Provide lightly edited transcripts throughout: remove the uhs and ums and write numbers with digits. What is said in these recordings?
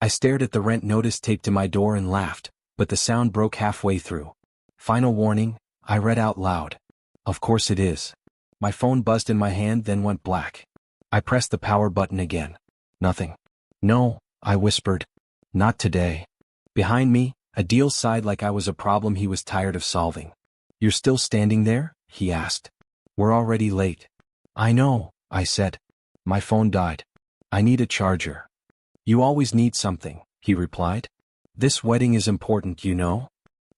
I stared at the rent notice taped to my door and laughed, but the sound broke halfway through. Final warning, I read out loud. Of course it is. My phone buzzed in my hand then went black. I pressed the power button again. Nothing. No, I whispered. Not today. Behind me, Adil sighed like I was a problem he was tired of solving. You're still standing there? He asked. We're already late. I know, I said. My phone died. I need a charger. You always need something, he replied. This wedding is important, you know.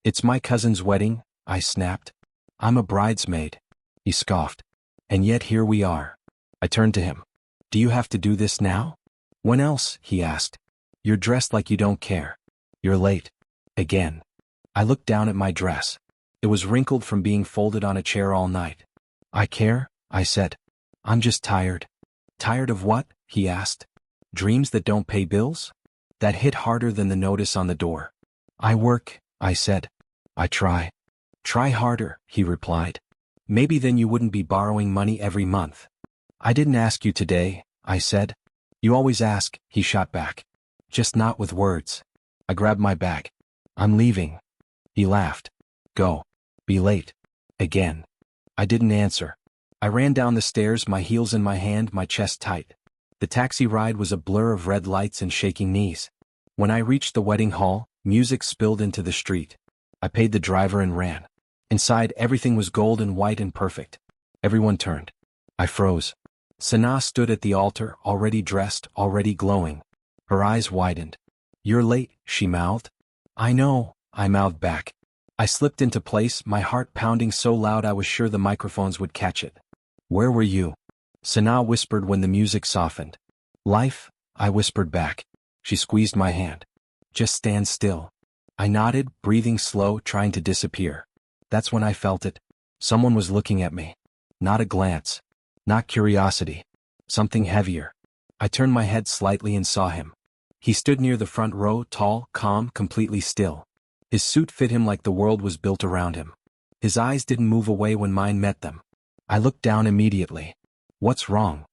It's my cousin's wedding, I snapped. I'm a bridesmaid. He scoffed. And yet here we are. I turned to him. Do you have to do this now? When else? He asked. You're dressed like you don't care. You're late. Again. I looked down at my dress. It was wrinkled from being folded on a chair all night. I care, I said. I'm just tired. Tired of what? He asked. Dreams that don't pay bills? That hit harder than the notice on the door. I work, I said. I try. Try harder, he replied. Maybe then you wouldn't be borrowing money every month. I didn't ask you today, I said. You always ask, he shot back. Just not with words. I grabbed my bag. I'm leaving. He laughed. Go. Be late. Again. I didn't answer. I ran down the stairs, my heels in my hand, my chest tight. The taxi ride was a blur of red lights and shaking knees. When I reached the wedding hall, music spilled into the street. I paid the driver and ran. Inside, everything was gold and white and perfect. Everyone turned. I froze. Sanaa stood at the altar, already dressed, already glowing. Her eyes widened. You're late, she mouthed. I know, I mouthed back. I slipped into place, my heart pounding so loud I was sure the microphones would catch it. Where were you? Sanaa whispered when the music softened. Life, I whispered back. She squeezed my hand. Just stand still. I nodded, breathing slow, trying to disappear. That's when I felt it. Someone was looking at me. Not a glance. Not curiosity. Something heavier. I turned my head slightly and saw him. He stood near the front row, tall, calm, completely still. His suit fit him like the world was built around him. His eyes didn't move away when mine met them. I looked down immediately. What's wrong?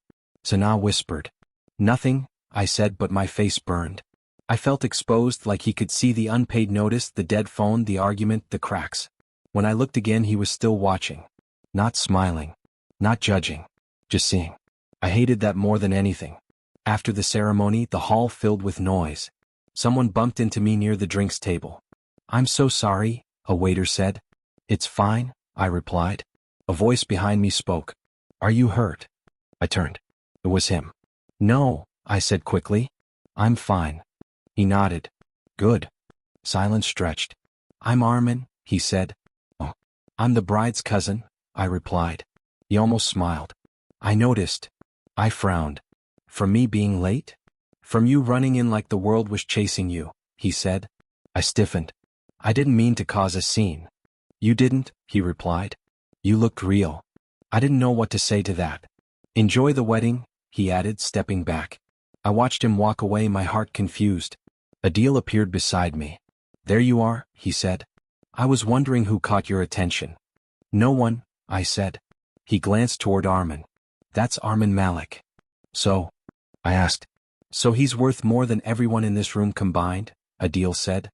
Sanaa whispered. Nothing, I said, but my face burned. I felt exposed, like he could see the unpaid notice, the dead phone, the argument, the cracks. When I looked again, he was still watching. Not smiling. Not judging. Just seeing. I hated that more than anything. After the ceremony, the hall filled with noise. Someone bumped into me near the drinks table. I'm so sorry, a waiter said. It's fine, I replied. A voice behind me spoke. Are you hurt? I turned. It was him. No, I said quickly. I'm fine. He nodded. Good. Silence stretched. I'm Armin, he said. Oh, I'm the bride's cousin, I replied. He almost smiled. I noticed. I frowned. From me being late? From you running in like the world was chasing you, he said. I stiffened. I didn't mean to cause a scene. You didn't, he replied. You looked real. I didn't know what to say to that. Enjoy the wedding, he added, stepping back. I watched him walk away, my heart confused. Adil appeared beside me. There you are, he said. I was wondering who caught your attention. No one, I said. He glanced toward Armin. That's Armin Malik. So? I asked. So he's worth more than everyone in this room combined, Adil said.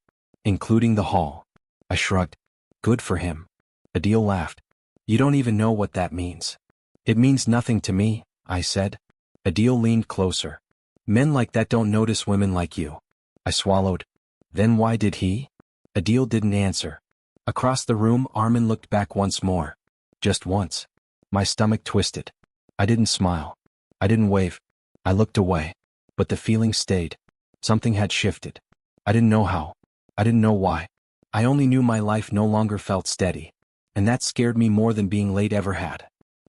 Including the hall. I shrugged. Good for him. Adil laughed. You don't even know what that means. It means nothing to me, I said. Adil leaned closer. Men like that don't notice women like you. I swallowed. Then why did he? Adil didn't answer. Across the room, Armin looked back once more. Just once. My stomach twisted. I didn't smile. I didn't wave. I looked away. But the feeling stayed. Something had shifted. I didn't know how. I didn't know why. I only knew my life no longer felt steady. And that scared me more than being late ever had.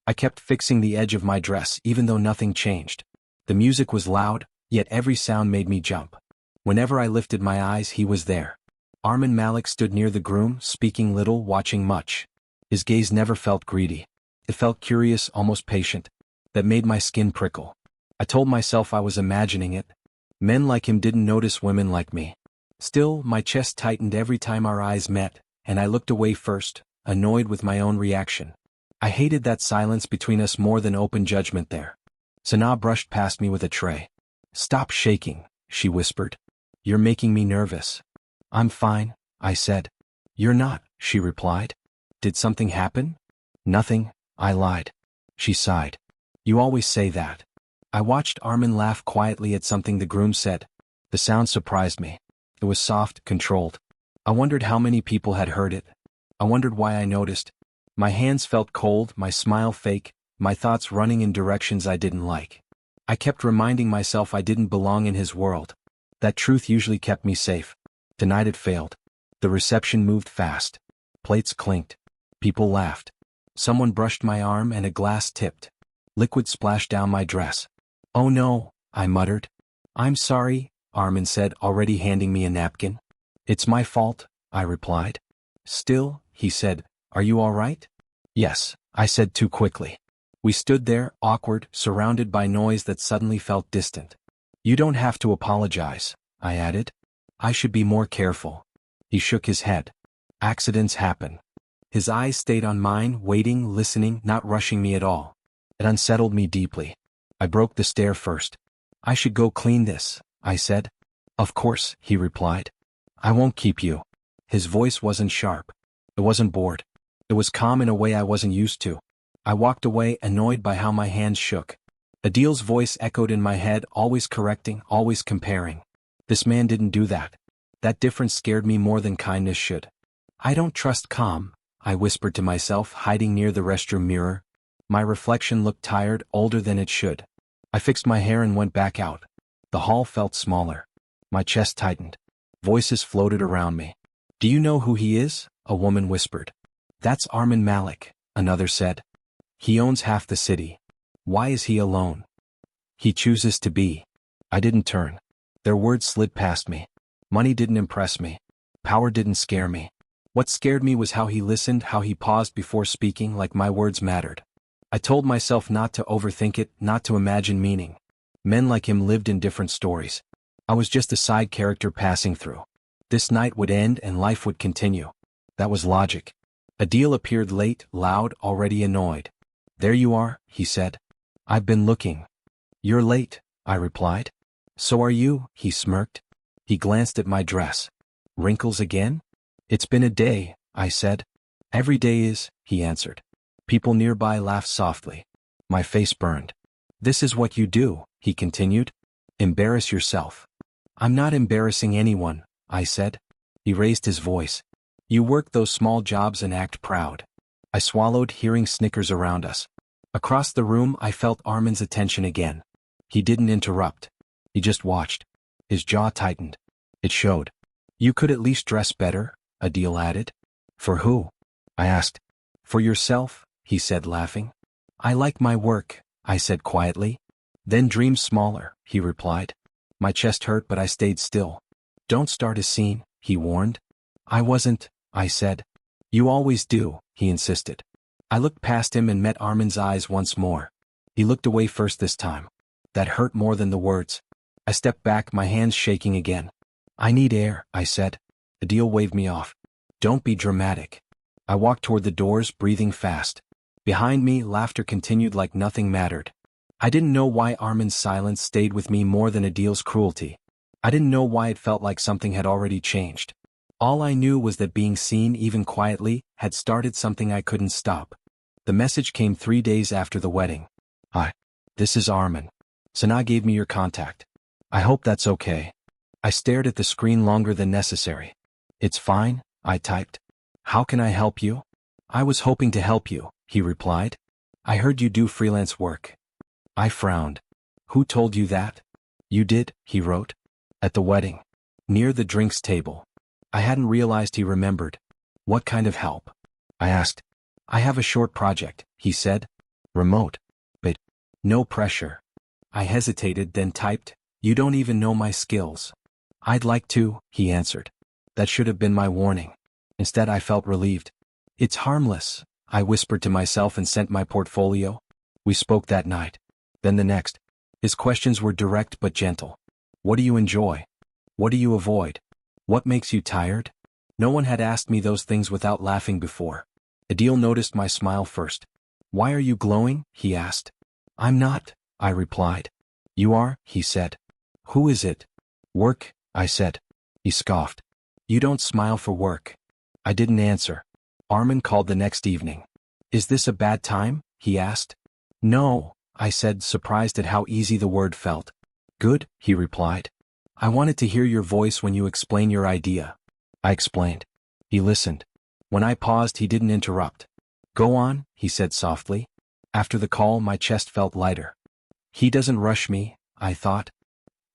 I kept fixing the edge of my dress even though nothing changed. The music was loud, yet every sound made me jump. Whenever I lifted my eyes, he was there. Armin Malik stood near the groom, speaking little, watching much. His gaze never felt greedy. It felt curious, almost patient. That made my skin prickle. I told myself I was imagining it. Men like him didn't notice women like me. Still, my chest tightened every time our eyes met, and I looked away first, annoyed with my own reaction. I hated that silence between us more than open judgment there. Sanaa brushed past me with a tray. Stop shaking, she whispered. You're making me nervous. I'm fine, I said. You're not, she replied. Did something happen? Nothing, I lied. She sighed. You always say that. I watched Armin laugh quietly at something the groom said. The sound surprised me. It was soft, controlled. I wondered how many people had heard it. I wondered why I noticed. My hands felt cold, my smile fake, my thoughts running in directions I didn't like. I kept reminding myself I didn't belong in his world. That truth usually kept me safe. Tonight it failed. The reception moved fast. Plates clinked. People laughed. Someone brushed my arm and a glass tipped. Liquid splashed down my dress. Oh no, I muttered. I'm sorry, Armin said, already handing me a napkin. It's my fault, I replied. Still, he said, are you all right? Yes, I said too quickly. We stood there, awkward, surrounded by noise that suddenly felt distant. You don't have to apologize, I added. I should be more careful. He shook his head. Accidents happen. His eyes stayed on mine, waiting, listening, not rushing me at all. It unsettled me deeply. I broke the stare first. I should go clean this, I said. Of course, he replied. I won't keep you. His voice wasn't sharp. It wasn't bored. It was calm in a way I wasn't used to. I walked away, annoyed by how my hands shook. Adil's voice echoed in my head, always correcting, always comparing. This man didn't do that. That difference scared me more than kindness should. I don't trust calm, I whispered to myself, hiding near the restroom mirror. My reflection looked tired, older than it should. I fixed my hair and went back out. The hall felt smaller. My chest tightened. Voices floated around me. Do you know who he is? A woman whispered. That's Armin Malik, another said. He owns half the city. Why is he alone? He chooses to be. I didn't turn. Their words slid past me. Money didn't impress me. Power didn't scare me. What scared me was how he listened, how he paused before speaking, like my words mattered. I told myself not to overthink it, not to imagine meaning. Men like him lived in different stories. I was just a side character passing through. This night would end and life would continue. That was logic. Adil appeared late, loud, already annoyed. There you are, he said. I've been looking. You're late, I replied. So are you, he smirked. He glanced at my dress. Wrinkles again? It's been a day, I said. Every day is, he answered. People nearby laughed softly. My face burned. This is what you do, he continued. Embarrass yourself. I'm not embarrassing anyone, I said. He raised his voice. You work those small jobs and act proud. I swallowed, hearing snickers around us. Across the room, I felt Armin's attention again. He didn't interrupt. He just watched. His jaw tightened. It showed. You could at least dress better, Adil added. For who? I asked. For yourself, he said, laughing. I like my work, I said quietly. Then dream smaller, he replied. My chest hurt, but I stayed still. Don't start a scene, he warned. I wasn't, I said. You always do, he insisted. I looked past him and met Armin's eyes once more. He looked away first this time. That hurt more than the words. I stepped back, my hands shaking again. I need air, I said. Adil waved me off. Don't be dramatic. I walked toward the doors, breathing fast. Behind me, laughter continued like nothing mattered. I didn't know why Armin's silence stayed with me more than Adil's cruelty. I didn't know why it felt like something had already changed. All I knew was that being seen, even quietly, had started something I couldn't stop. The message came 3 days after the wedding. Hi. This is Armin. Sana gave me your contact. I hope that's okay. I stared at the screen longer than necessary. It's fine, I typed. How can I help you? I was hoping to help you, he replied. I heard you do freelance work. I frowned. Who told you that? You did, he wrote. At the wedding. Near the drinks table. I hadn't realized he remembered. What kind of help? I asked. I have a short project, he said. Remote. But no pressure. I hesitated, then typed, you don't even know my skills. I'd like to, he answered. That should have been my warning. Instead, I felt relieved. It's harmless, I whispered to myself and sent my portfolio. We spoke that night. Then the next. His questions were direct but gentle. What do you enjoy? What do you avoid? What makes you tired? No one had asked me those things without laughing before. Adil noticed my smile first. Why are you glowing? He asked. I'm not, I replied. You are, he said. Who is it? Work, I said. He scoffed. You don't smile for work. I didn't answer. Armin called the next evening. Is this a bad time? He asked. No, I said, surprised at how easy the word felt. Good, he replied. I wanted to hear your voice when you explain your idea. I explained. He listened. When I paused, he didn't interrupt. Go on, he said softly. After the call, my chest felt lighter. He doesn't rush me, I thought.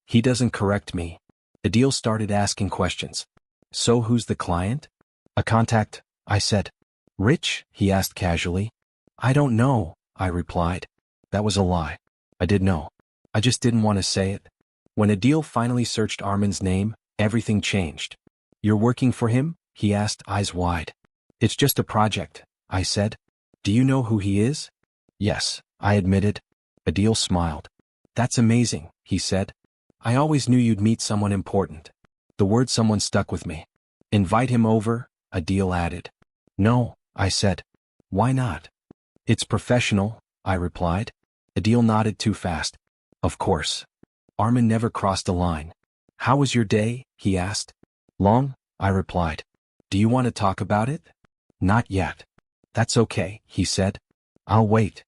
He doesn't correct me. Adil started asking questions. So who's the client? A contact, I said. Rich? He asked casually. I don't know, I replied. That was a lie. I did know. I just didn't want to say it. When Adil finally searched Armin's name, everything changed. You're working for him? He asked, eyes wide. It's just a project, I said. Do you know who he is? Yes, I admitted. Adil smiled. That's amazing, he said. I always knew you'd meet someone important. The word someone stuck with me. Invite him over, Adil added. No, I said. Why not? It's professional, I replied. Adil nodded too fast. Of course. Armin never crossed a line. How was your day? He asked. Long, I replied. Do you want to talk about it? Not yet. That's okay, he said. I'll wait.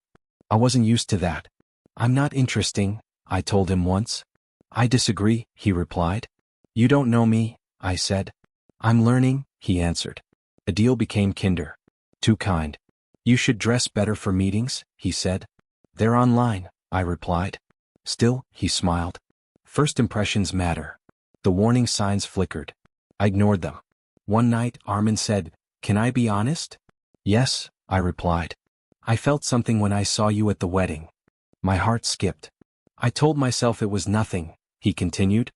I wasn't used to that. I'm not interesting, I told him once. I disagree, he replied. You don't know me, I said. I'm learning, he answered. Adil became kinder. Too kind. You should dress better for meetings, he said. They're online, I replied. Still, he smiled. First impressions matter. The warning signs flickered. I ignored them. One night, Armin said, Can I be honest? Yes, I replied. I felt something when I saw you at the wedding. My heart skipped. I told myself it was nothing, he continued.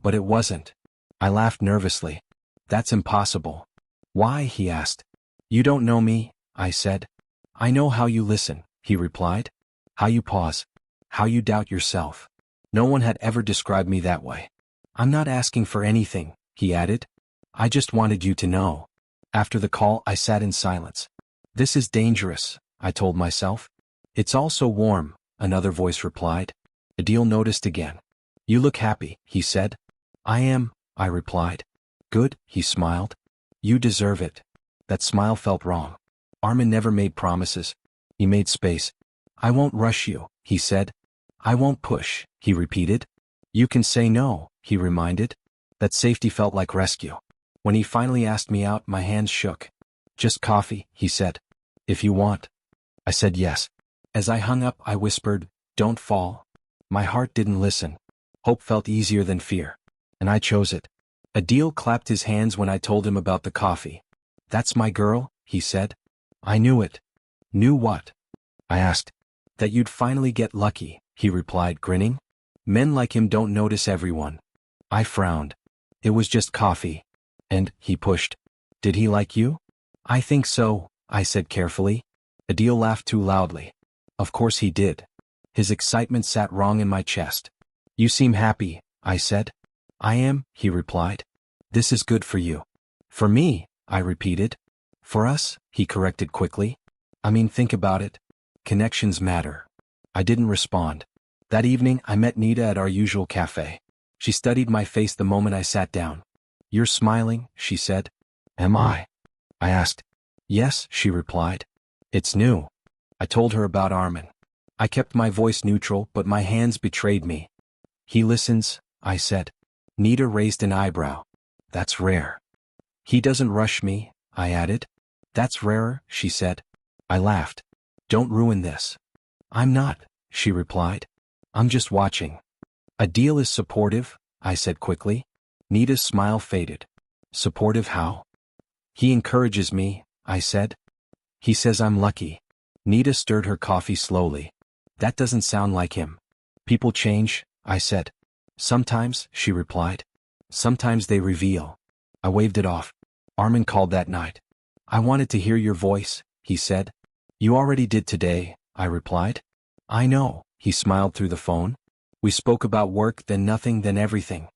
But it wasn't. I laughed nervously. That's impossible. Why? He asked. You don't know me, I said. I know how you listen, he replied. How you pause. How you doubt yourself. No one had ever described me that way. I'm not asking for anything, he added. I just wanted you to know. After the call, I sat in silence. This is dangerous, I told myself. It's also warm, another voice replied. Adil noticed again. You look happy, he said. I am, I replied. Good, he smiled. You deserve it. That smile felt wrong. Armin never made promises. He made space. I won't rush you, he said. I won't push, he repeated. You can say no, he reminded. That safety felt like rescue. When he finally asked me out, my hands shook. Just coffee, he said. If you want. I said yes. As I hung up, I whispered, Don't fall. My heart didn't listen. Hope felt easier than fear. And I chose it. Adil clapped his hands when I told him about the coffee. That's my girl, he said. I knew it. Knew what? I asked. That you'd finally get lucky, he replied, grinning. Men like him don't notice everyone. I frowned. It was just coffee. And, he pushed. Did he like you? I think so, I said carefully. Adil laughed too loudly. Of course he did. His excitement sat wrong in my chest. You seem happy, I said. I am, he replied. This is good for you. For me, I repeated. For us, he corrected quickly. I mean, think about it. Connections matter. I didn't respond. That evening, I met Nita at our usual cafe. She studied my face the moment I sat down. You're smiling, she said. Am I? I asked. Yes, she replied. It's new. I told her about Armin. I kept my voice neutral, but my hands betrayed me. He listens, I said. Nita raised an eyebrow. That's rare. He doesn't rush me, I added. That's rarer, she said. I laughed. Don't ruin this. I'm not, she replied. I'm just watching. Adil is supportive, I said quickly. Nita's smile faded. Supportive how? He encourages me, I said. He says I'm lucky. Nita stirred her coffee slowly. That doesn't sound like him. People change, I said. Sometimes, she replied. Sometimes they reveal. I waved it off. Armin called that night. I wanted to hear your voice, he said. You already did today, I replied. I know, he smiled through the phone. We spoke about work, then nothing, then everything.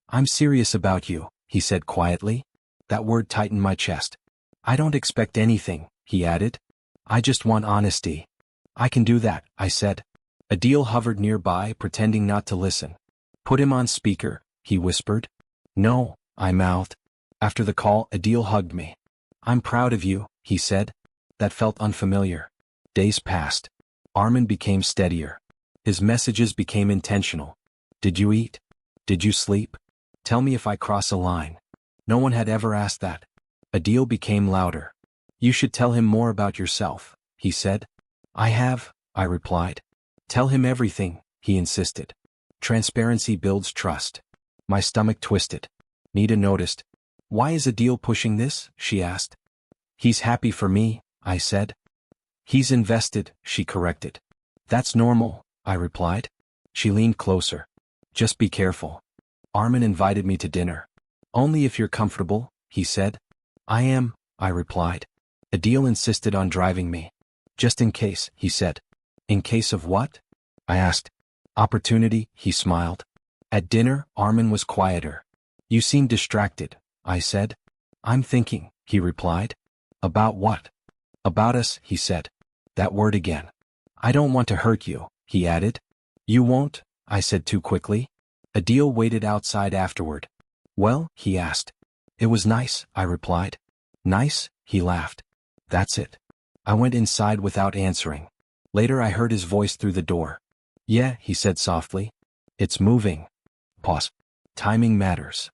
I'm serious about you, he said quietly. That word tightened my chest. I don't expect anything, he added. I just want honesty. I can do that, I said. Adil hovered nearby, pretending not to listen. Put him on speaker, he whispered. No, I mouthed. After the call, Adil hugged me. I'm proud of you, he said. That felt unfamiliar. Days passed. Armin became steadier. His messages became intentional. Did you eat? Did you sleep? Tell me if I cross a line. No one had ever asked that. Adil became louder. You should tell him more about yourself, he said. I have, I replied. Tell him everything, he insisted. Transparency builds trust. My stomach twisted. Nita noticed. Why is Adil pushing this? She asked. He's happy for me, I said. He's invested, she corrected. That's normal, I replied. She leaned closer. Just be careful. Armin invited me to dinner. Only if you're comfortable, he said. I am, I replied. Adil insisted on driving me. Just in case, he said. In case of what? I asked. Opportunity, he smiled. At dinner, Armin was quieter. You seem distracted, I said. I'm thinking, he replied. About what? About us, he said. That word again. I don't want to hurt you, he added. You won't, I said too quickly. Adil waited outside afterward. Well, he asked. It was nice, I replied. Nice, he laughed. That's it. I went inside without answering. Later I heard his voice through the door. Yeah, he said softly. It's moving. Pause. Timing matters.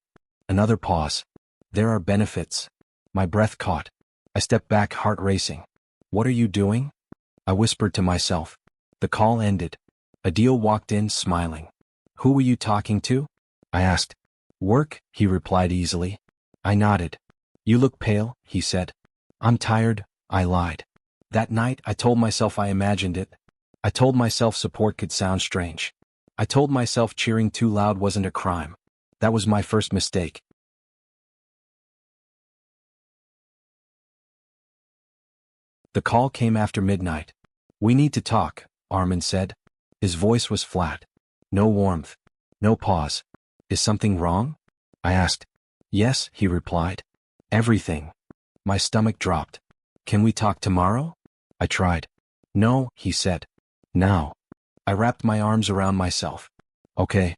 Another pause. There are benefits. My breath caught. I stepped back, heart racing. What are you doing? I whispered to myself. The call ended. Adil walked in, smiling. Who were you talking to? I asked. Work, he replied easily. I nodded. You look pale, he said. I'm tired, I lied. That night, I told myself I imagined it. I told myself support could sound strange. I told myself cheering too loud wasn't a crime. That was my first mistake. The call came after midnight. We need to talk, Armin said. His voice was flat. No warmth. No pause. Is something wrong? I asked. Yes, he replied. Everything. My stomach dropped. Can we talk tomorrow? I tried. No, he said. Now. I wrapped my arms around myself. Okay.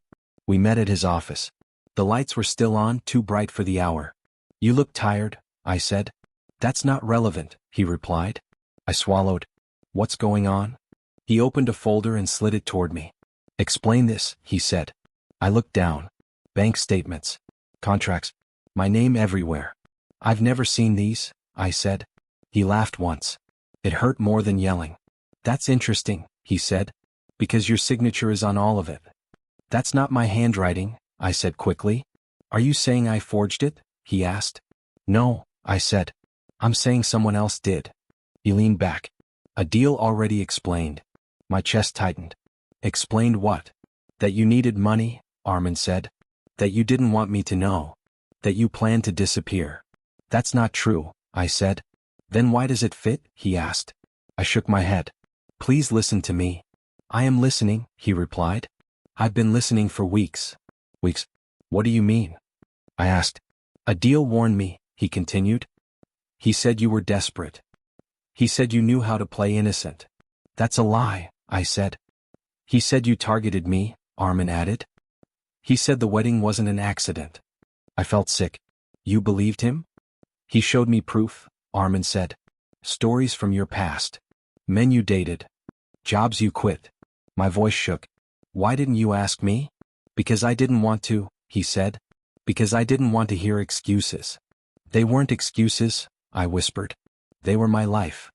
We met at his office. The lights were still on, too bright for the hour. You look tired, I said. That's not relevant, he replied. I swallowed. What's going on? He opened a folder and slid it toward me. Explain this, he said. I looked down. Bank statements. Contracts. My name everywhere. I've never seen these, I said. He laughed once. It hurt more than yelling. That's interesting, he said. Because your signature is on all of it. That's not my handwriting, I said quickly. Are you saying I forged it? He asked. No, I said. I'm saying someone else did. He leaned back. Adil already explained. My chest tightened. Explained what? That you needed money, Armin said. That you didn't want me to know. That you planned to disappear. That's not true, I said. Then why does it fit? He asked. I shook my head. Please listen to me. I am listening, he replied. I've been listening for weeks. Weeks? What do you mean? I asked. Adil warned me, he continued. He said you were desperate. He said you knew how to play innocent. That's a lie, I said. He said you targeted me, Armin added. He said the wedding wasn't an accident. I felt sick. You believed him? He showed me proof, Armin said. Stories from your past. Men you dated. Jobs you quit. My voice shook. Why didn't you ask me? Because I didn't want to, he said. Because I didn't want to hear excuses. They weren't excuses, I whispered. They were my life.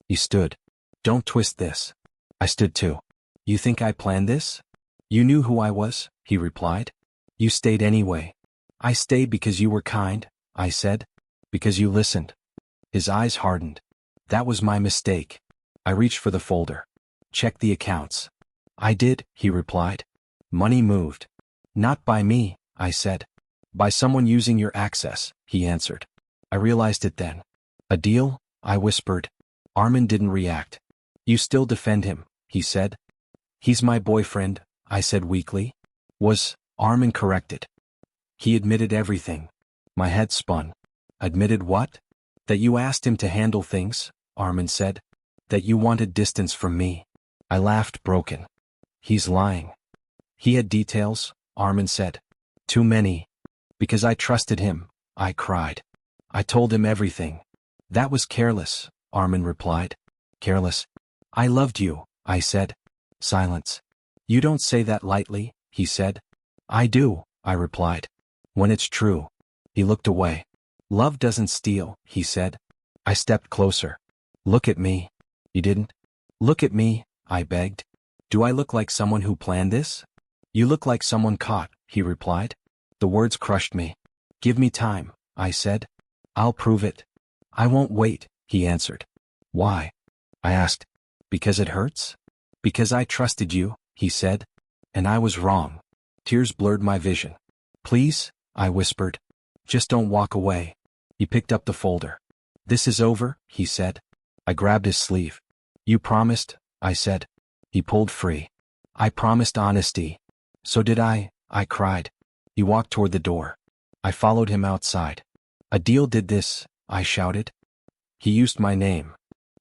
He stood. Don't twist this. I stood too. You think I planned this? You knew who I was, he replied. You stayed anyway. I stayed because you were kind, I said. Because you listened. His eyes hardened. That was my mistake. I reached for the folder. Check the accounts. I did, he replied. Money moved. Not by me, I said. By someone using your access, he answered. I realized it then. Adil? I whispered. Armin didn't react. You still defend him, he said. He's my boyfriend, I said weakly. Was, Armin corrected. He admitted everything. My head spun. Admitted what? That you asked him to handle things, Armin said. That you wanted distance from me. I laughed, broken. He's lying. He had details, Armin said. Too many. Because I trusted him, I cried. I told him everything. That was careless, Armin replied. Careless? I loved you, I said. Silence. You don't say that lightly, he said. I do, I replied. When it's true. He looked away. Love doesn't steal, he said. I stepped closer. Look at me. He didn't. Look at me, I begged. Do I look like someone who planned this? You look like someone caught, he replied. The words crushed me. Give me time, I said. I'll prove it. I won't wait, he answered. Why? I asked. Because it hurts? Because I trusted you, he said. And I was wrong. Tears blurred my vision. Please, I whispered. Just don't walk away. He picked up the folder. This is over, he said. I grabbed his sleeve. You promised, I said. He pulled free. I promised honesty. So did I cried. He walked toward the door. I followed him outside. A deal did this, I shouted. He used my name.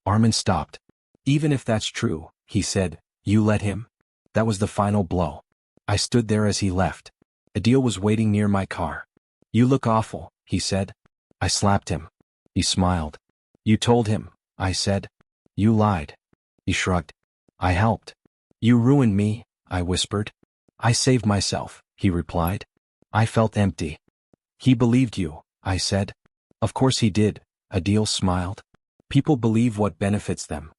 Armin stopped. Even if that's true, he said, you let him? That was the final blow. I stood there as he left. Adil was waiting near my car. You look awful, he said. I slapped him. He smiled. You told him, I said. You lied. He shrugged. I helped. You ruined me, I whispered. I saved myself, he replied. I felt empty. He believed you, I said. Of course he did, Adil smiled. People believe what benefits them.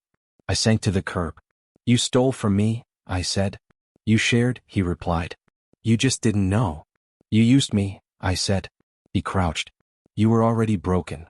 I sank to the curb. You stole from me, I said. You shared, he replied. You just didn't know. You used me, I said. He crouched. You were already broken.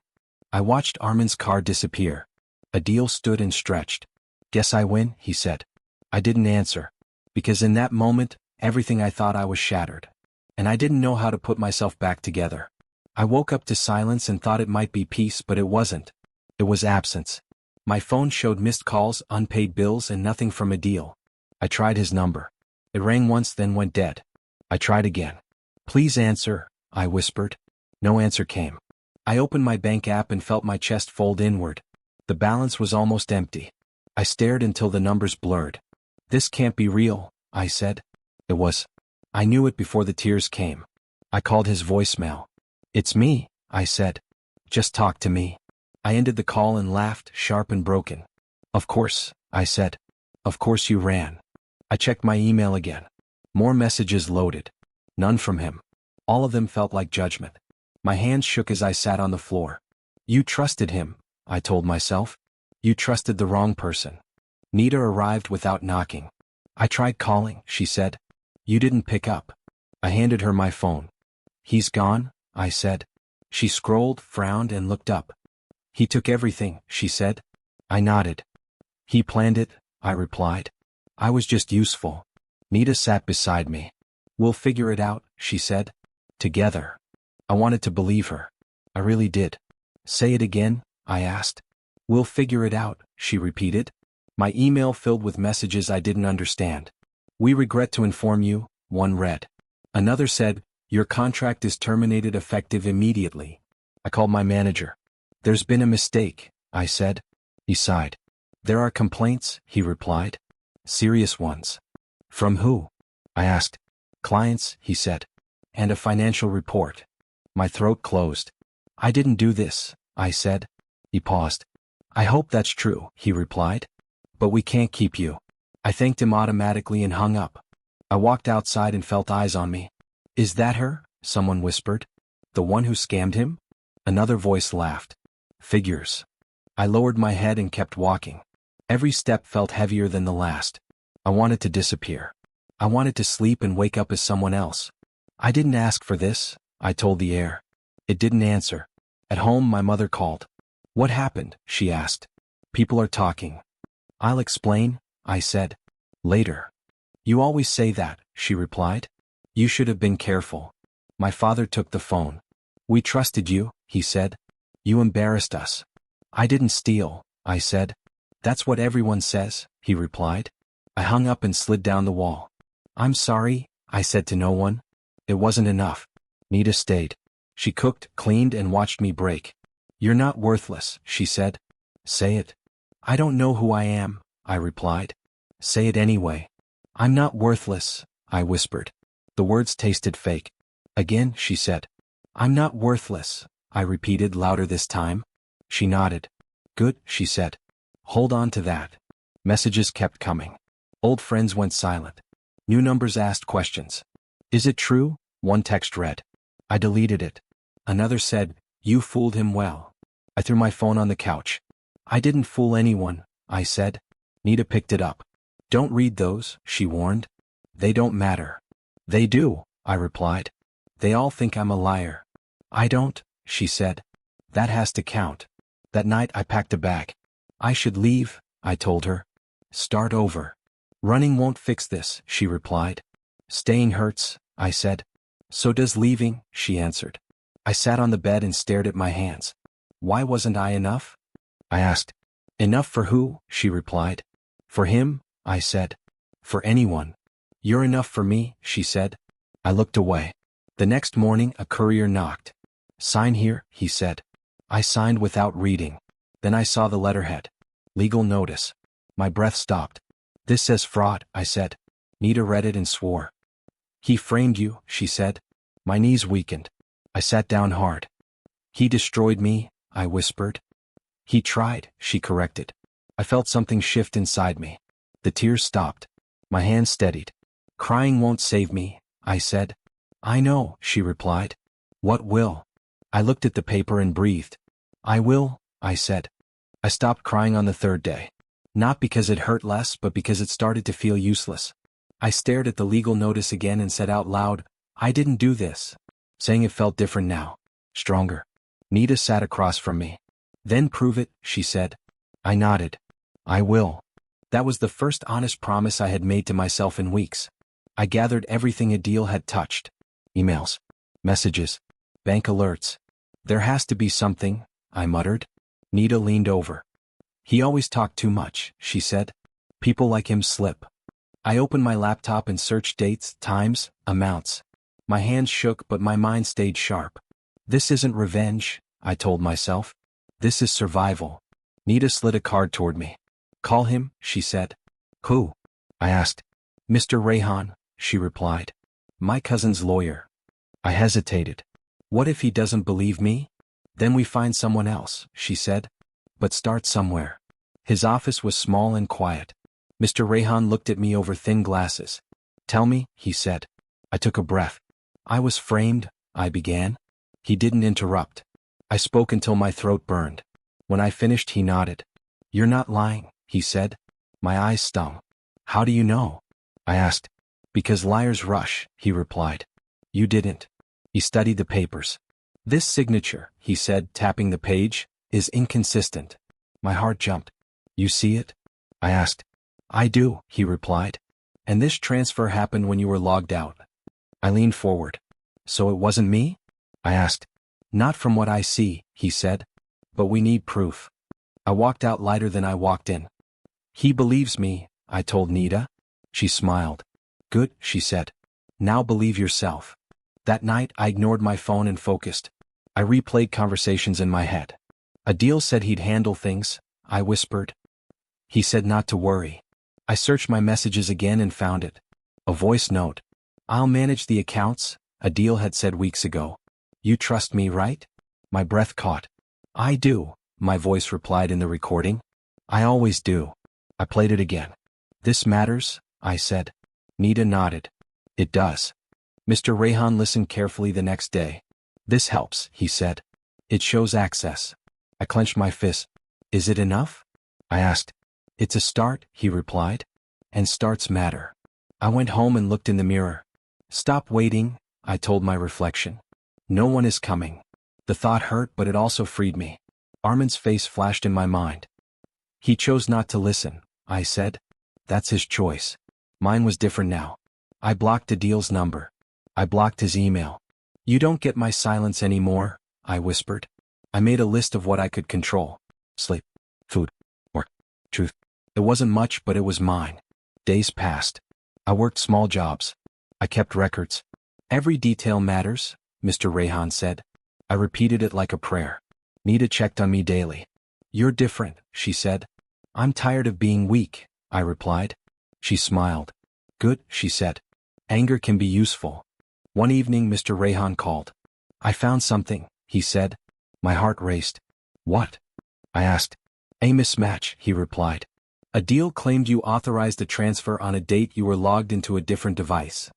I watched Armin's car disappear. Adil stood and stretched. Guess I win, he said. I didn't answer. Because in that moment, everything I thought I was shattered. And I didn't know how to put myself back together. I woke up to silence and thought it might be peace, but it wasn't. It was absence. My phone showed missed calls, unpaid bills, and nothing from Adil. I tried his number. It rang once, then went dead. I tried again. Please answer, I whispered. No answer came. I opened my bank app and felt my chest fold inward. The balance was almost empty. I stared until the numbers blurred. This can't be real, I said. It was. I knew it before the tears came. I called his voicemail. It's me, I said. Just talk to me. I ended the call and laughed, sharp and broken. Of course, I said. Of course you ran. I checked my email again. More messages loaded. None from him. All of them felt like judgment. My hands shook as I sat on the floor. You trusted him, I told myself. You trusted the wrong person. Nita arrived without knocking. I tried calling, she said. You didn't pick up. I handed her my phone. He's gone, I said. She scrolled, frowned, and looked up. He took everything, she said. I nodded. He planned it, I replied. I was just useful. Nita sat beside me. We'll figure it out, she said. Together. I wanted to believe her. I really did. Say it again, I asked. We'll figure it out, she repeated. My email filled with messages I didn't understand. We regret to inform you, one read. Another said, your contract is terminated effective immediately. I called my manager. There's been a mistake, I said. He sighed. There are complaints, he replied. Serious ones. From who? I asked. Clients, he said. And a financial report. My throat closed. I didn't do this, I said. He paused. I hope that's true, he replied. But we can't keep you. I thanked him automatically and hung up. I walked outside and felt eyes on me. Is that her? Someone whispered. The one who scammed him? Another voice laughed. Figures. I lowered my head and kept walking. Every step felt heavier than the last. I wanted to disappear. I wanted to sleep and wake up as someone else. I didn't ask for this, I told the air. It didn't answer. At home, my mother called. What happened? She asked. People are talking. I'll explain, I said. Later. You always say that, she replied. You should have been careful. My father took the phone. We trusted you, he said. You embarrassed us. I didn't steal, I said. That's what everyone says, he replied. I hung up and slid down the wall. I'm sorry, I said to no one. It wasn't enough. Nita stayed. She cooked, cleaned, and watched me break. You're not worthless, she said. Say it. I don't know who I am, I replied. Say it anyway. I'm not worthless, I whispered. The words tasted fake. Again, she said. I'm not worthless, I repeated louder this time. She nodded. Good, she said. Hold on to that. Messages kept coming. Old friends went silent. New numbers asked questions. Is it true? One text read. I deleted it. Another said, you fooled him well. I threw my phone on the couch. I didn't fool anyone, I said. Nita picked it up. Don't read those, she warned. They don't matter. They do, I replied. They all think I'm a liar. I don't, she said. That has to count. That night I packed a bag. I should leave, I told her. Start over. Running won't fix this, she replied. Staying hurts, I said. So does leaving, she answered. I sat on the bed and stared at my hands. Why wasn't I enough? I asked. Enough for who? She replied. For him, I said. For anyone. You're enough for me, she said. I looked away. The next morning a courier knocked. Sign here, he said. I signed without reading. Then I saw the letterhead. Legal notice. My breath stopped. This says fraud, I said. Nita read it and swore. He framed you, she said. My knees weakened. I sat down hard. He destroyed me, I whispered. He tried, she corrected. I felt something shift inside me. The tears stopped. My hands steadied. Crying won't save me, I said. I know, she replied. What will? I looked at the paper and breathed. I will, I said. I stopped crying on the third day. Not because it hurt less, but because it started to feel useless. I stared at the legal notice again and said out loud, I didn't do this. Saying it felt different now. Stronger. Nita sat across from me. Then prove it, she said. I nodded. I will. That was the first honest promise I had made to myself in weeks. I gathered everything Adil had touched. Emails. Messages. Bank alerts. There has to be something, I muttered. Nita leaned over. He always talked too much, she said. People like him slip. I opened my laptop and searched dates, times, amounts. My hands shook but my mind stayed sharp. This isn't revenge, I told myself. This is survival. Nita slid a card toward me. Call him, she said. Who? I asked. Mr. Rayhan, she replied. My cousin's lawyer. I hesitated. What if he doesn't believe me? Then we find someone else, she said. But start somewhere. His office was small and quiet. Mr. Rayhan looked at me over thin glasses. Tell me, he said. I took a breath. I was framed, I began. He didn't interrupt. I spoke until my throat burned. When I finished, he nodded. You're not lying, he said. My eyes stung. How do you know? I asked. Because liars rush, he replied. You didn't. He studied the papers. This signature, he said, tapping the page, is inconsistent. My heart jumped. You see it? I asked. I do, he replied. And this transfer happened when you were logged out. I leaned forward. So it wasn't me? I asked. Not from what I see, he said. But we need proof. I walked out lighter than I walked in. He believes me, I told Nita. She smiled. Good, she said. Now believe yourself. That night I ignored my phone and focused. I replayed conversations in my head. Adil said he'd handle things, I whispered. He said not to worry. I searched my messages again and found it. A voice note. I'll manage the accounts, Adil had said weeks ago. You trust me, right? My breath caught. I do, my voice replied in the recording. I always do. I played it again. This matters, I said. Nita nodded. It does. Mr. Rayhan listened carefully the next day. This helps, he said. It shows access. I clenched my fist. Is it enough? I asked. It's a start, he replied. And starts matter. I went home and looked in the mirror. Stop waiting, I told my reflection. No one is coming. The thought hurt, but it also freed me. Armin's face flashed in my mind. He chose not to listen, I said. That's his choice. Mine was different now. I blocked Adil's number. I blocked his email. You don't get my silence anymore, I whispered. I made a list of what I could control. Sleep, food, work, truth. It wasn't much, but it was mine. Days passed. I worked small jobs. I kept records. Every detail matters, Mr. Rayhan said. I repeated it like a prayer. Nita checked on me daily. You're different, she said. I'm tired of being weak, I replied. She smiled. Good, she said. Anger can be useful. One evening Mr. Rayhan called. I found something, he said. My heart raced. What? I asked. A mismatch, he replied. A deal claimed you authorized a transfer on a date you were logged into a different device.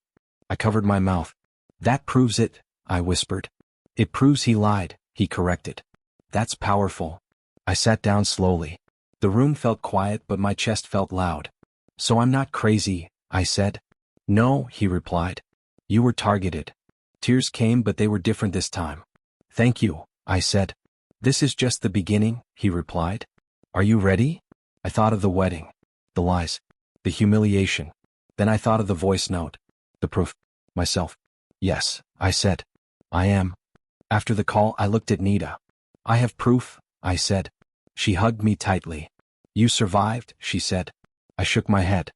I covered my mouth. That proves it, I whispered. It proves he lied, he corrected. That's powerful. I sat down slowly. The room felt quiet but my chest felt loud. So I'm not crazy, I said. No, he replied. You were targeted. Tears came but they were different this time. Thank you, I said. This is just the beginning, he replied. Are you ready? I thought of the wedding, the lies, the humiliation. Then I thought of the voice note, the proof, myself. Yes, I said. I am. After the call I looked at Nita. I have proof, I said. She hugged me tightly. You survived, she said. I shook my head.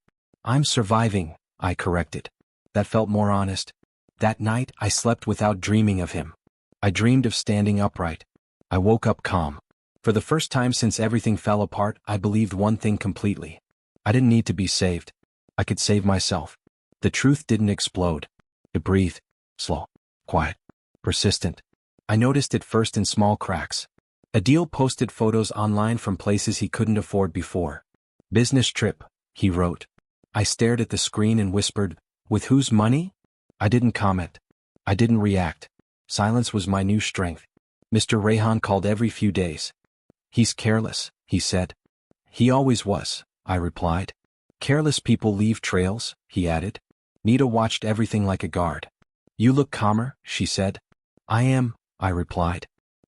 I'm surviving, I corrected. That felt more honest. That night I slept without dreaming of him. I dreamed of standing upright. I woke up calm. For the first time since everything fell apart, I believed one thing completely. I didn't need to be saved. I could save myself. The truth didn't explode. It breathed. Slow. Quiet. Persistent. I noticed it first in small cracks. Adil posted photos online from places he couldn't afford before. Business trip, he wrote. I stared at the screen and whispered, with whose money? I didn't comment. I didn't react. Silence was my new strength. Mr. Rayhan called every few days. He's careless, he said. He always was, I replied. Careless people leave trails, he added. Nita watched everything like a guard. You look calmer, she said. I am, I replied.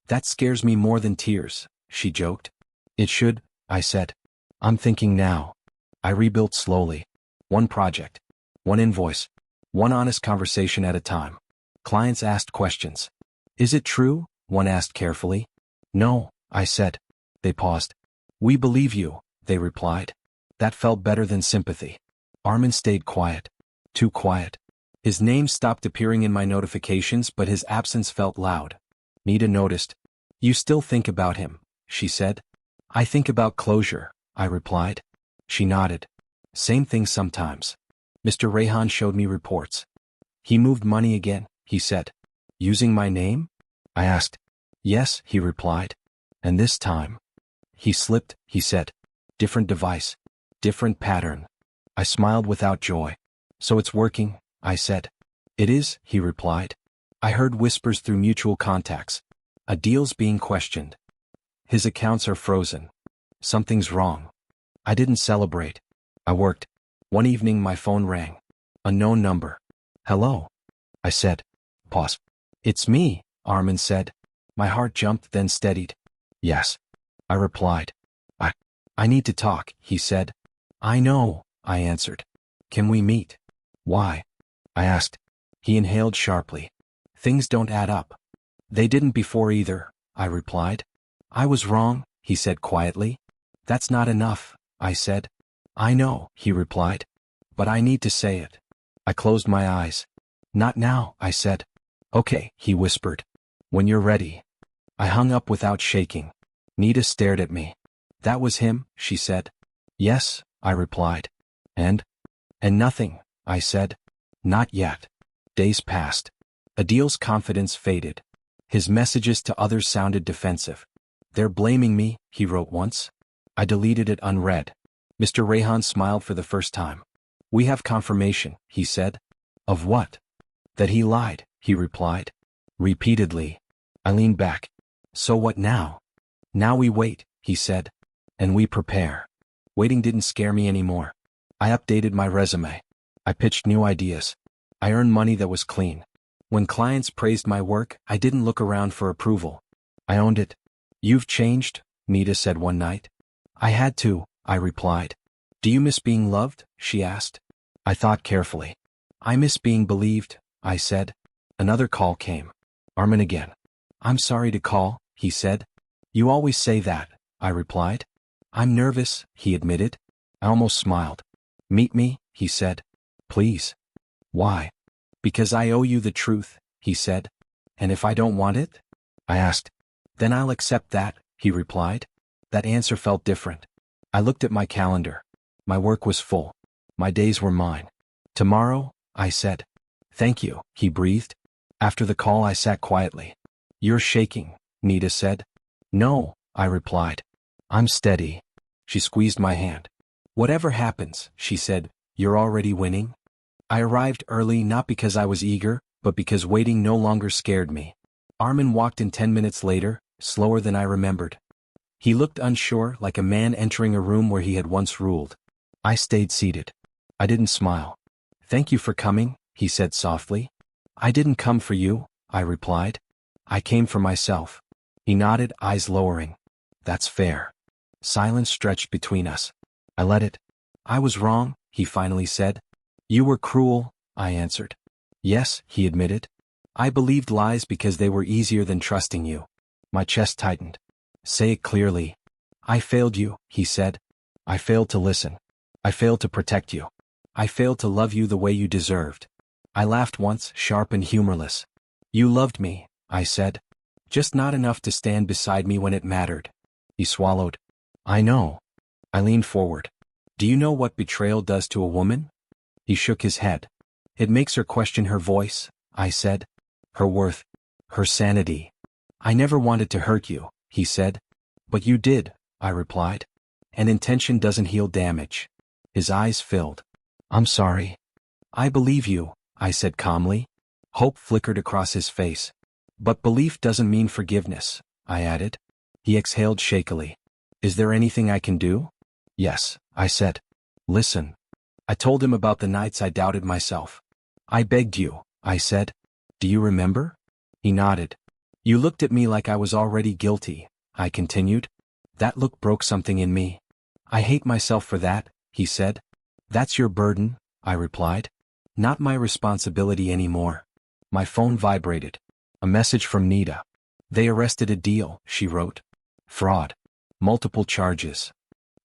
That scares me more than tears, she joked. It should, I said. I'm thinking now. I rebuilt slowly. One project. One invoice. One honest conversation at a time. Clients asked questions. Is it true? One asked carefully. No, I said. They paused. We believe you, they replied. That felt better than sympathy. Armin stayed quiet. Too quiet. His name stopped appearing in my notifications but his absence felt loud. Nita noticed. You still think about him, she said. I think about closure, I replied. She nodded. Same thing sometimes. Mr. Rayhan showed me reports. He moved money again, he said. Using my name? I asked. Yes, he replied. And this time? He slipped, he said. Different device. Different pattern. I smiled without joy. So it's working, I said. It is, he replied. I heard whispers through mutual contacts. Adil's being questioned. His accounts are frozen. Something's wrong. I didn't celebrate. I worked. One evening my phone rang. Unknown number. Hello? I said. Pause. It's me, Armin said. My heart jumped then steadied. Yes. I replied. I need to talk, he said. I know, I answered. Can we meet? Why? I asked. He inhaled sharply. Things don't add up. They didn't before either, I replied. I was wrong, he said quietly. That's not enough, I said. I know, he replied. But I need to say it. I closed my eyes. Not now, I said. Okay, he whispered. When you're ready. I hung up without shaking. Nita stared at me. That was him, she said. Yes, I replied. And nothing, I said. Not yet. Days passed. Adil's confidence faded. His messages to others sounded defensive. They're blaming me, he wrote once. I deleted it unread. Mr. Rayhan smiled for the first time. We have confirmation, he said. Of what? That he lied, he replied. Repeatedly. I leaned back. So what now? Now we wait, he said. And we prepare. Waiting didn't scare me anymore. I updated my resume. I pitched new ideas. I earned money that was clean. When clients praised my work, I didn't look around for approval. I owned it. You've changed, Nita said one night. I had to, I replied. Do you miss being loved? She asked. I thought carefully. I miss being believed, I said. Another call came. Armin again. I'm sorry to call, he said. You always say that, I replied. I'm nervous, he admitted. I almost smiled. Meet me, he said. Please. Why? Because I owe you the truth, he said. And if I don't want it? I asked. Then I'll accept that, he replied. That answer felt different. I looked at my calendar. My work was full. My days were mine. Tomorrow, I said. Thank you, he breathed. After the call I sat quietly. "You're shaking," Nita said. "No," I replied. "I'm steady." She squeezed my hand. "Whatever happens," she said, "you're already winning." I arrived early not because I was eager, but because waiting no longer scared me. Armin walked in 10 minutes later, slower than I remembered. He looked unsure, like a man entering a room where he had once ruled. I stayed seated. I didn't smile. "Thank you for coming," he said softly. "I didn't come for you," I replied. "I came for myself." He nodded, eyes lowering. "That's fair." Silence stretched between us. I let it. "I was wrong," he finally said. "You were cruel," I answered. "Yes," he admitted. "I believed lies because they were easier than trusting you." My chest tightened. "Say it clearly." "I failed you," he said. "I failed to listen. I failed to protect you. I failed to love you the way you deserved." I laughed once, sharp and humorless. "You loved me," I said. "Just not enough to stand beside me when it mattered." He swallowed. "I know." I leaned forward. "Do you know what betrayal does to a woman?" He shook his head. "It makes her question her voice," I said. "Her worth. Her sanity." "I never wanted to hurt you," he said. "But you did," I replied. "And intention doesn't heal damage." His eyes filled. "I'm sorry." "I believe you," I said calmly. Hope flickered across his face. "But belief doesn't mean forgiveness," I added. He exhaled shakily. "Is there anything I can do?" "Yes," I said. "Listen." I told him about the nights I doubted myself. "I begged you," I said. "Do you remember?" He nodded. "You looked at me like I was already guilty," I continued. That look broke something in me. "I hate myself for that," he said. "That's your burden," I replied. "Not my responsibility anymore." My phone vibrated. A message from Nita. "They arrested a deal," she wrote. "Fraud. Multiple charges."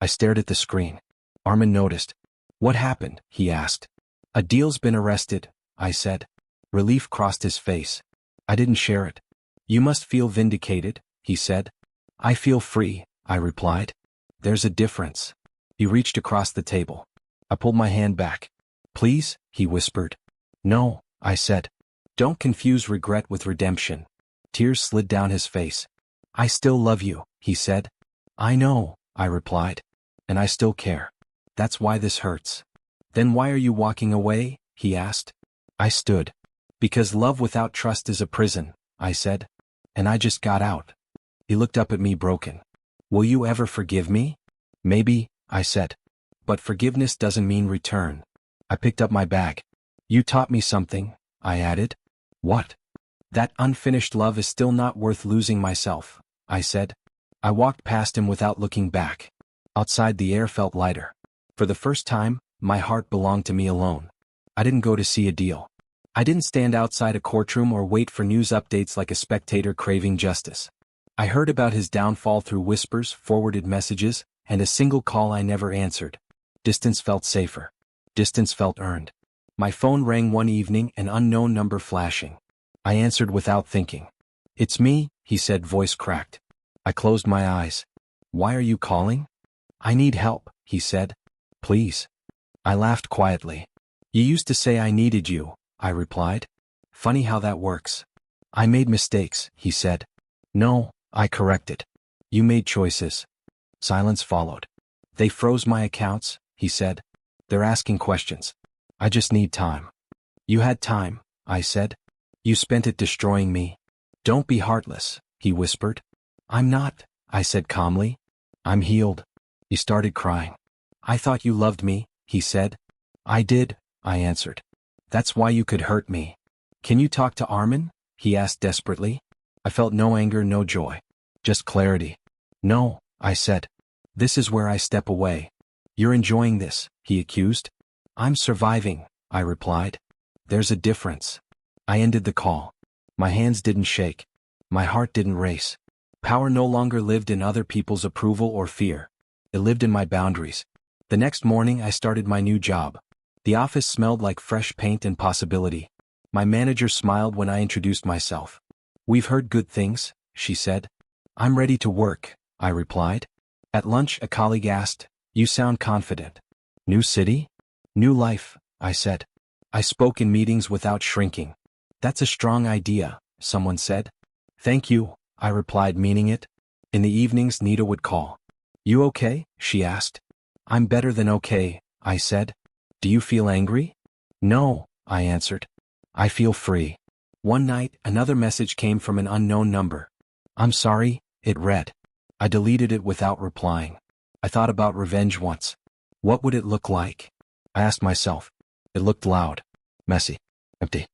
I stared at the screen. Armin noticed. "What happened?" he asked. "A deal's been arrested," I said. Relief crossed his face. I didn't share it. "You must feel vindicated," he said. "I feel free," I replied. "There's a difference." He reached across the table. I pulled my hand back. "Please," he whispered. "No," I said. "Don't confuse regret with redemption." Tears slid down his face. "I still love you," he said. "I know," I replied. "And I still care. That's why this hurts." "Then why are you walking away?" he asked. I stood. "Because love without trust is a prison," I said. "And I just got out." He looked up at me broken. "Will you ever forgive me?" "Maybe," I said. "But forgiveness doesn't mean return." I picked up my bag. "You taught me something," I added. "What?" "That unfinished love is still not worth losing myself," I said. I walked past him without looking back. Outside the air felt lighter. For the first time, my heart belonged to me alone. I didn't go to see a deal. I didn't stand outside a courtroom or wait for news updates like a spectator craving justice. I heard about his downfall through whispers, forwarded messages, and a single call I never answered. Distance felt safer. Distance felt earned. My phone rang one evening, an unknown number flashing. I answered without thinking. "It's me," he said, voice cracked. I closed my eyes. "Why are you calling?" "I need help," he said. "Please." I laughed quietly. "You used to say I needed you," I replied. "Funny how that works." "I made mistakes," he said. "No," I corrected. "You made choices." Silence followed. "They froze my accounts," he said. "They're asking questions. I just need time." "You had time," I said. "You spent it destroying me." "Don't be heartless," he whispered. "I'm not," I said calmly. "I'm healed." He started crying. "I thought you loved me," he said. "I did," I answered. "That's why you could hurt me." "Can you talk to Armin?" he asked desperately. I felt no anger, no joy. Just clarity. "No," I said. "This is where I step away." "You're enjoying this," he accused. "I'm surviving," I replied. "There's a difference." I ended the call. My hands didn't shake. My heart didn't race. Power no longer lived in other people's approval or fear. It lived in my boundaries. The next morning I started my new job. The office smelled like fresh paint and possibility. My manager smiled when I introduced myself. "We've heard good things," she said. "I'm ready to work," I replied. At lunch a colleague asked, "You sound confident." "New city? New life," I said. I spoke in meetings without shrinking. That's a strong idea, someone said. Thank you, I replied, meaning it. In the evenings, Nita would call. You okay? She asked. I'm better than okay, I said. Do you feel angry? No, I answered. I feel free. One night, another message came from an unknown number. I'm sorry, it read. I deleted it without replying. I thought about revenge once. What would it look like? I asked myself. It looked loud, messy, empty.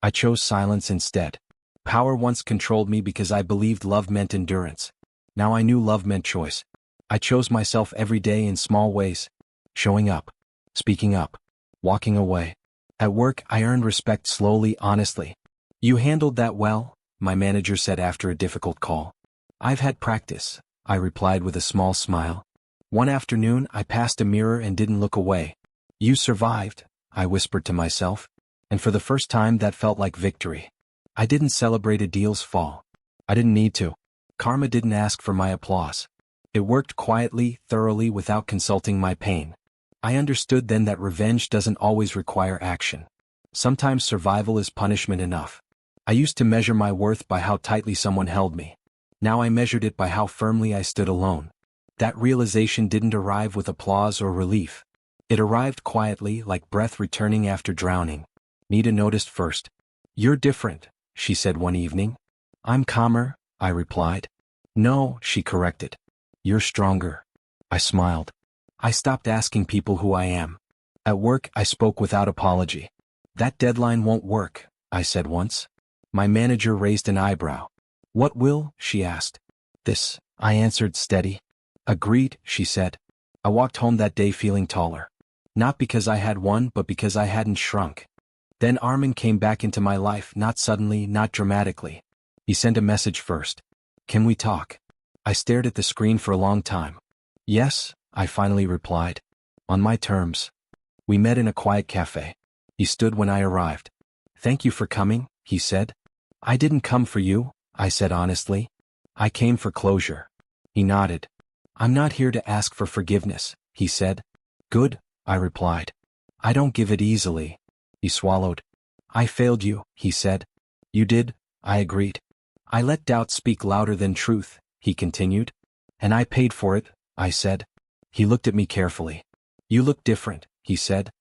I chose silence instead. Power once controlled me because I believed love meant endurance. Now I knew love meant choice. I chose myself every day in small ways. Showing up, speaking up, walking away. At work, I earned respect slowly, honestly. You handled that well, my manager said after a difficult call. I've had practice, I replied with a small smile. One afternoon, I passed a mirror and didn't look away. You survived, I whispered to myself, and for the first time that felt like victory. I didn't celebrate a deal's fall. I didn't need to. Karma didn't ask for my applause. It worked quietly, thoroughly, without consulting my pain. I understood then that revenge doesn't always require action. Sometimes survival is punishment enough. I used to measure my worth by how tightly someone held me. Now I measured it by how firmly I stood alone. That realization didn't arrive with applause or relief. It arrived quietly, like breath returning after drowning. Nita noticed first. You're different, she said one evening. I'm calmer, I replied. No, she corrected. You're stronger. I smiled. I stopped asking people who I am. At work, I spoke without apology. That deadline won't work, I said once. My manager raised an eyebrow. What will? She asked. This, I answered, steady. Agreed, she said. I walked home that day feeling taller. Not because I had won, but because I hadn't shrunk. Then Armin came back into my life, not suddenly, not dramatically. He sent a message first. Can we talk? I stared at the screen for a long time. Yes, I finally replied. On my terms. We met in a quiet cafe. He stood when I arrived. Thank you for coming, he said. I didn't come for you, I said honestly. I came for closure. He nodded. I'm not here to ask for forgiveness, he said. Good, I replied. I don't give it easily. He swallowed. I failed you, he said. You did, I agreed. I let doubt speak louder than truth, he continued. And I paid for it, I said. He looked at me carefully. You look different, he said.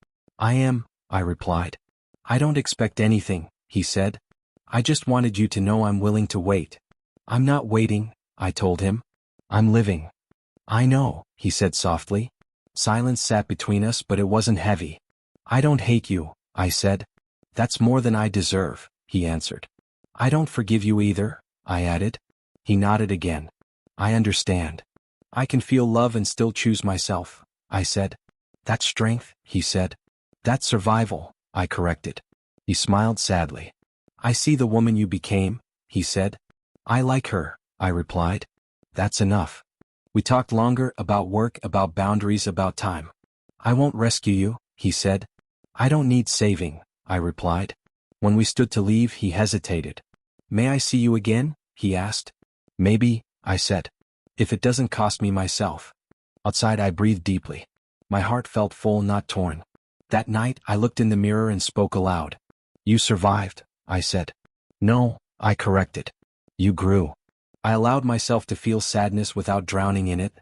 I am, I replied. I don't expect anything, he said. I just wanted you to know I'm willing to wait. I'm not waiting, I told him. I'm living. I know, he said softly. Silence sat between us, but it wasn't heavy. I don't hate you, I said. That's more than I deserve, he answered. I don't forgive you either, I added. He nodded again. I understand. I can feel love and still choose myself, I said. That's strength, he said. That's survival, I corrected. He smiled sadly. I see the woman you became, he said. I like her, I replied. That's enough. We talked longer, about work, about boundaries, about time. I won't rescue you, he said. I don't need saving, I replied. When we stood to leave, he hesitated. May I see you again? He asked. Maybe, I said. If it doesn't cost me myself. Outside, I breathed deeply. My heart felt full, not torn. That night, I looked in the mirror and spoke aloud. You survived, I said. No, I corrected. You grew. I allowed myself to feel sadness without drowning in it.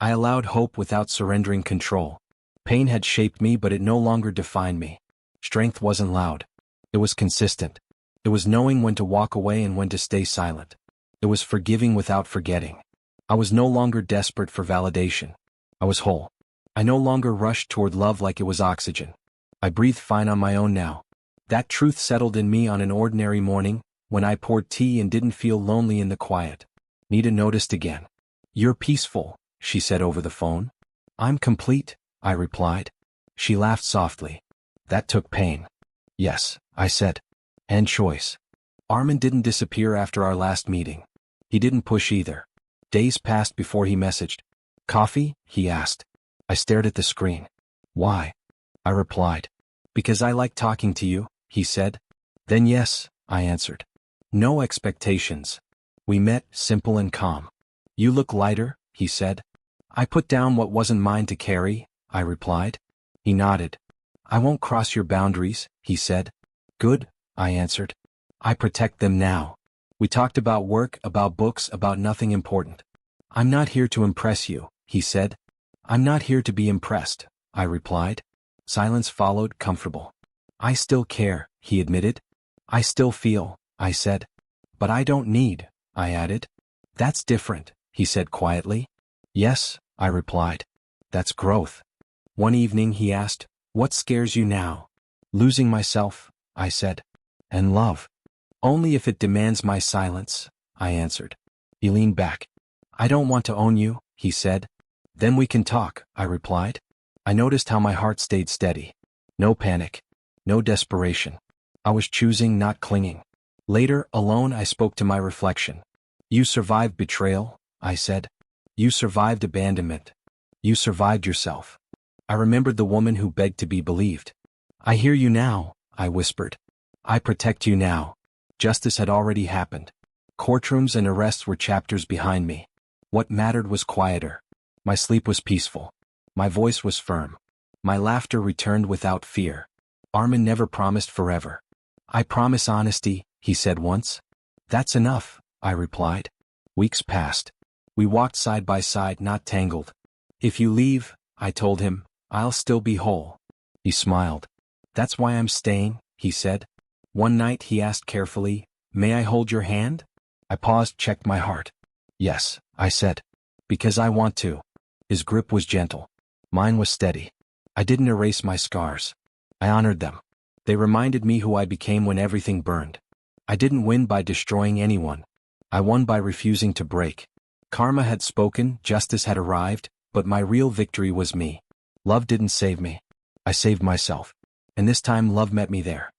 I allowed hope without surrendering control. Pain had shaped me, but it no longer defined me. Strength wasn't loud. It was consistent. It was knowing when to walk away and when to stay silent. It was forgiving without forgetting. I was no longer desperate for validation. I was whole. I no longer rushed toward love like it was oxygen. I breathed fine on my own now. That truth settled in me on an ordinary morning, when I poured tea and didn't feel lonely in the quiet. Nita noticed again. You're peaceful, she said over the phone. I'm complete, I replied. She laughed softly. That took pain. Yes, I said. And choice. Armin didn't disappear after our last meeting. He didn't push either. Days passed before he messaged. Coffee? He asked. I stared at the screen. Why? I replied. Because I like talking to you, he said. Then yes, I answered. No expectations. We met, simple and calm. You look lighter, he said. I put down what wasn't mine to carry, I replied. He nodded. I won't cross your boundaries, he said. Good, I answered. I protect them now. We talked about work, about books, about nothing important. I'm not here to impress you, he said. I'm not here to be impressed, I replied. Silence followed, comfortable. I still care, he admitted. I still feel, I said. But I don't need, I added. That's different, he said quietly. Yes, I replied. That's growth. One evening he asked, what scares you now? Losing myself, I said. And love. Only if it demands my silence, I answered. He leaned back. I don't want to own you, he said. Then we can talk, I replied. I noticed how my heart stayed steady. No panic. No desperation. I was choosing, not clinging. Later, alone, I spoke to my reflection. You survived betrayal, I said. You survived abandonment. You survived yourself. I remembered the woman who begged to be believed. I hear you now, I whispered. I protect you now. Justice had already happened. Courtrooms and arrests were chapters behind me. What mattered was quieter. My sleep was peaceful. My voice was firm. My laughter returned without fear. Armin never promised forever. I promise honesty, he said once. That's enough, I replied. Weeks passed. We walked side by side, not tangled. If you leave, I told him, I'll still be whole. He smiled. That's why I'm staying, he said. One night he asked carefully, may I hold your hand? I paused, checked my heart. Yes, I said. Because I want to. His grip was gentle. Mine was steady. I didn't erase my scars. I honored them. They reminded me who I became when everything burned. I didn't win by destroying anyone. I won by refusing to break. Karma had spoken, justice had arrived, but my real victory was me. Love didn't save me. I saved myself. And this time love met me there.